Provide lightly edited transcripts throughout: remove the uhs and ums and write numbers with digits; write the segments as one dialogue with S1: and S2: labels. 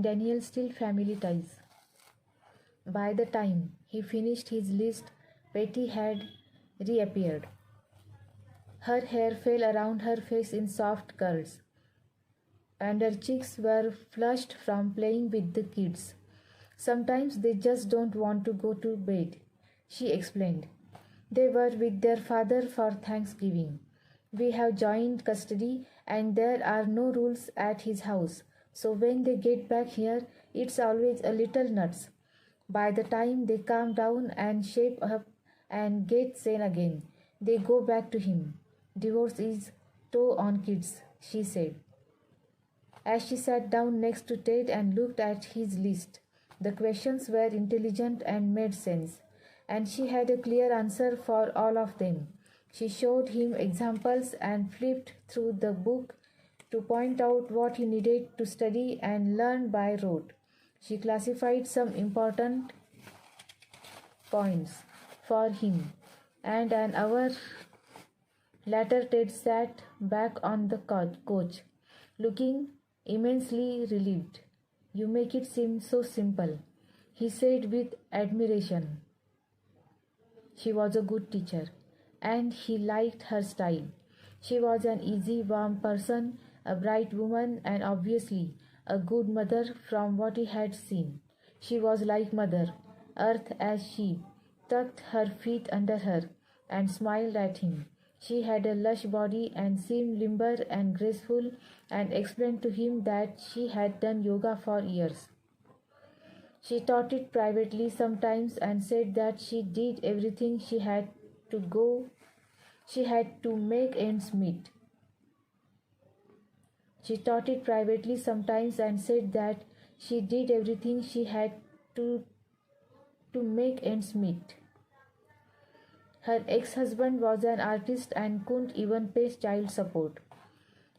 S1: Daniel still family ties. By the time he finished his list, Betty had reappeared. Her hair fell around her face in soft curls, and her cheeks were flushed from playing with the kids. Sometimes they just don't want to go to bed, she explained. They were with their father for Thanksgiving. We have joint custody and there are no rules at his house. So when they get back here, it's always a little nuts. By the time they calm down and shape up and get sane again, they go back to him. Divorce is toe on kids, she said. As she sat down next to Ted and looked at his list, the questions were intelligent and made sense, and she had a clear answer for all of them. She showed him examples and flipped through the book to point out what he needed to study and learn by rote. She classified some important points for him, and an hour later Ted sat back on the couch, looking immensely relieved. You make it seem so simple, he said with admiration. She was a good teacher, and he liked her style. She was an easy, warm person, a bright woman, and obviously a good mother from what he had seen. She was like Mother Earth as she tucked her feet under her and smiled at him. She had a lush body and seemed limber and graceful, and explained to him that she had done yoga for years. She taught it privately sometimes and said that she did everything she had to make ends meet. She taught it privately sometimes and said that she did everything she had to make ends meet. Her ex-husband was an artist and couldn't even pay child support.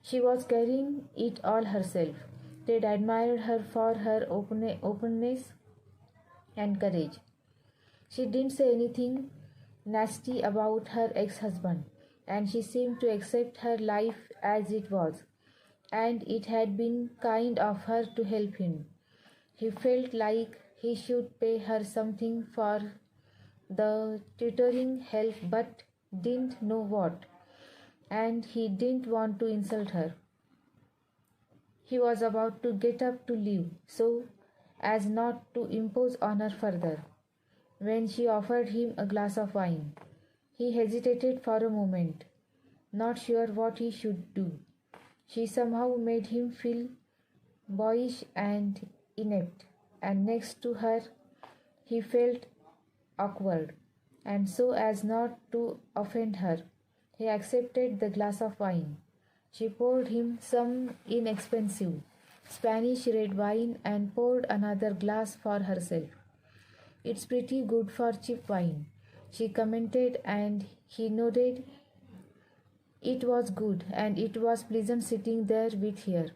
S1: She was carrying it all herself. Ted admired her for her openness and courage. She didn't say anything nasty about her ex-husband, and she seemed to accept her life as it was, and it had been kind of her to help him. He felt like he should pay her something for the tutoring help but didn't know what, and he didn't want to insult her. He was about to get up to leave, so as not to impose on her further, when she offered him a glass of wine. He hesitated for a moment, not sure what he should do. She somehow made him feel boyish and inept, and next to her he felt awkward, and so as not to offend her, he accepted the glass of wine. She poured him some inexpensive Spanish red wine and poured another glass for herself. It's pretty good for cheap wine, she commented, and he nodded. It was good, and it was pleasant sitting there with her.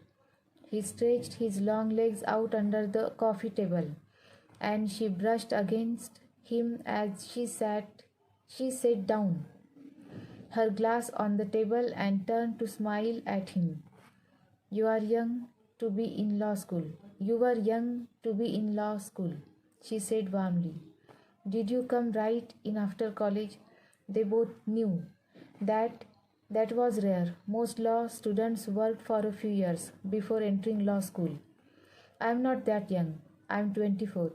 S1: He stretched his long legs out under the coffee table, and she brushed against him as she sat down, her glass on the table, and turned to smile at him. You are young to be in law school. You were young to be in law school, she said warmly. Did you come right in after college? They both knew that was rare. Most law students worked for a few years before entering law school. I am not that young. I am 24.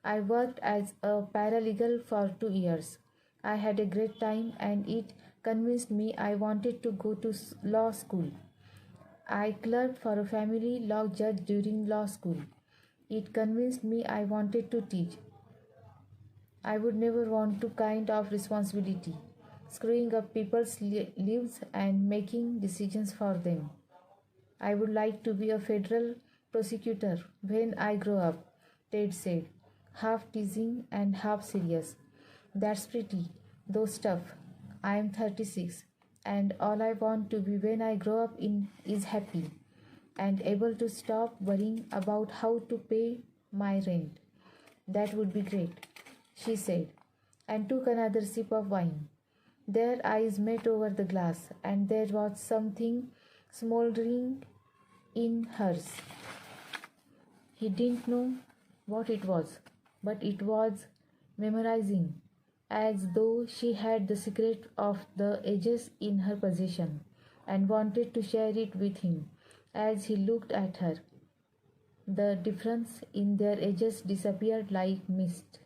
S1: I worked as a paralegal for 2 years. I had a great time and it convinced me I wanted to go to law school. I clerked for a family law judge during law school. It convinced me I wanted to teach. I would never want to kind of responsibility, screwing up people's lives and making decisions for them. I would like to be a federal prosecutor when I grow up, Ted said, half teasing and half serious. That's pretty, though stuff. I am 36, and all I want to be when I grow up is happy and able to stop worrying about how to pay my rent. That would be great, she said, and took another sip of wine. Their eyes met over the glass, and there was something smouldering in hers. He didn't know what it was, but it was memorizing, as though she had the secret of the ages in her possession and wanted to share it with him. As he looked at her, the difference in their ages disappeared like mist.